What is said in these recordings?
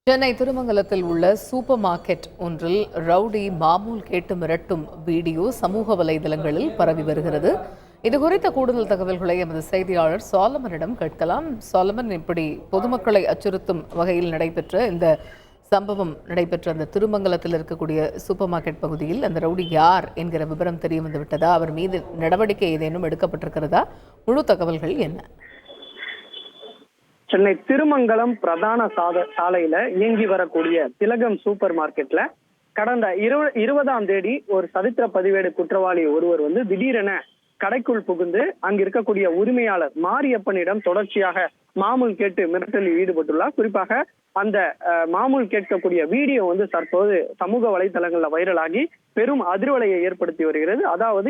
சென்னை திருமங்கலத்தில் உள்ள super market ஒன்றில் rowdy மாமூல் கேட்டு மிரட்டும் வீடியோ சமூக வலைதளங்களில் பரவி வருகிறது. இது குறித்த கூடுதல் தகவல்களை எமது செய்தியாளர் சாலமனிடம் கேட்கலாம். சாலமன், இப்படி பொதுமக்களை அச்சுறுத்தும் வகையில் நடைபெற்ற இந்த சம்பவம் நடைபெற்ற அந்த திருமங்கலத்தில் இருக்கக்கூடிய சூப்பர் மார்க்கெட் பகுதியில் அந்த ரவுடி யார் என்கிற விவரம் தெரிய வந்துவிட்டதா? அவர் மீது நடவடிக்கை ஏதேனும் எடுக்கப்பட்டிருக்கிறதா? முழு தகவல்கள் என்ன? சென்னை திருமங்கலம் பிரதான சாலையில இயங்கி வரக்கூடிய திலகம் சூப்பர் மார்க்கெட்ல கடந்த 20ஆம் தேதி ஒரு சரித்திர பதிவேடு குற்றவாளி ஒருவர் திடீரென கடைக்குள் புகுந்து அங்க இருக்கக்கூடிய உரிமையாளர் மாரியப்பனிடம் தொடர்ச்சியாக மாமூல் கேட்டு மிரட்டலில் ஈடுபட்டுள்ளார். குறிப்பாக அந்த மாமூல் கேட்கக்கூடிய வீடியோ தற்போது சமூக வலைதளங்கள்ல வைரலாகி பெரும் அதிர்வலையை ஏற்படுத்தி வருகிறது. அதாவது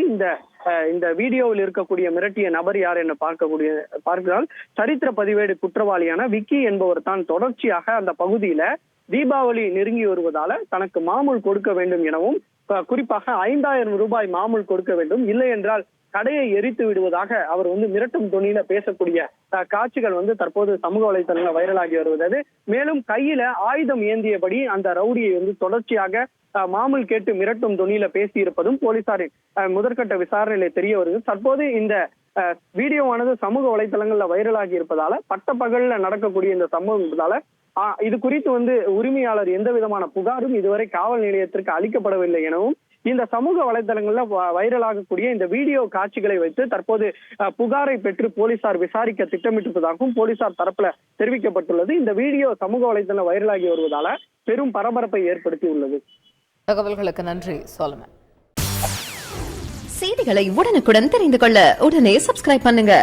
இந்த வீடியோவில் இருக்கக்கூடிய மிரட்டிய நபர் யார் என பார்க்கிறால் சரித்திர பதிவேடு குற்றவாளியான விக்கி என்பவர் தான் தொடர்ச்சியாக அந்த பகுதியில தீபாவளி நெருங்கி வருவதால தனக்கு மாமூல் கொடுக்க வேண்டும் எனவும், குறிப்பாக 5000 ரூபாய் மாமூல் கொடுக்க வேண்டும், இல்லை என்றால் கடையை எரித்து விடுவதாக அவர் மிரட்டும் தொனியில பேசக்கூடிய காட்சிகள் தற்போது சமூக வலைதளங்கள் வைரலாகி வருவது. மேலும் கையில ஆயுதம் ஏந்தியபடி அந்த ரவுடியை தொடர்ச்சியாக மாமூல் கேட்டு மிரட்டும் தொனியில பேசி இருப்பதும் போலீசாரின் முதற்கட்ட விசாரணையில தெரிய வருகிறது. தற்போது இந்த வீடியோவானது சமூக வலைதளங்கள்ல வைரலாகி இருப்பதால பட்டப்பகல்ல நடக்கக்கூடிய இந்த சம்பவத்தால இது குறித்து உரிமையாளர் எந்த விதமான புகாரும் இதுவரை காவல் நிலையத்திற்கு அளிக்கப்படவில்லை எனவும், இந்த சமூக வலைதளங்கள்ல வைரலாகக்கூடிய இந்த வீடியோ காட்சிகளை வைத்து தற்போது புகாரை பெற்று போலீசார் விசாரிக்க திட்டமிட்டிருப்பதாகவும் போலீசார் தரப்புல தெரிவிக்கப்பட்டுள்ளது. இந்த வீடியோ சமூக வலைதளம் வைரலாகி வருவதால பெரும் பரபரப்பை ஏற்படுத்தி உள்ளது. தகவல்களுக்கு நன்றி சோலமன். செய்திகளை உடனுக்குடன் தெரிந்து கொள்ள உடனே சப்ஸ்கிரைப் பண்ணுங்க.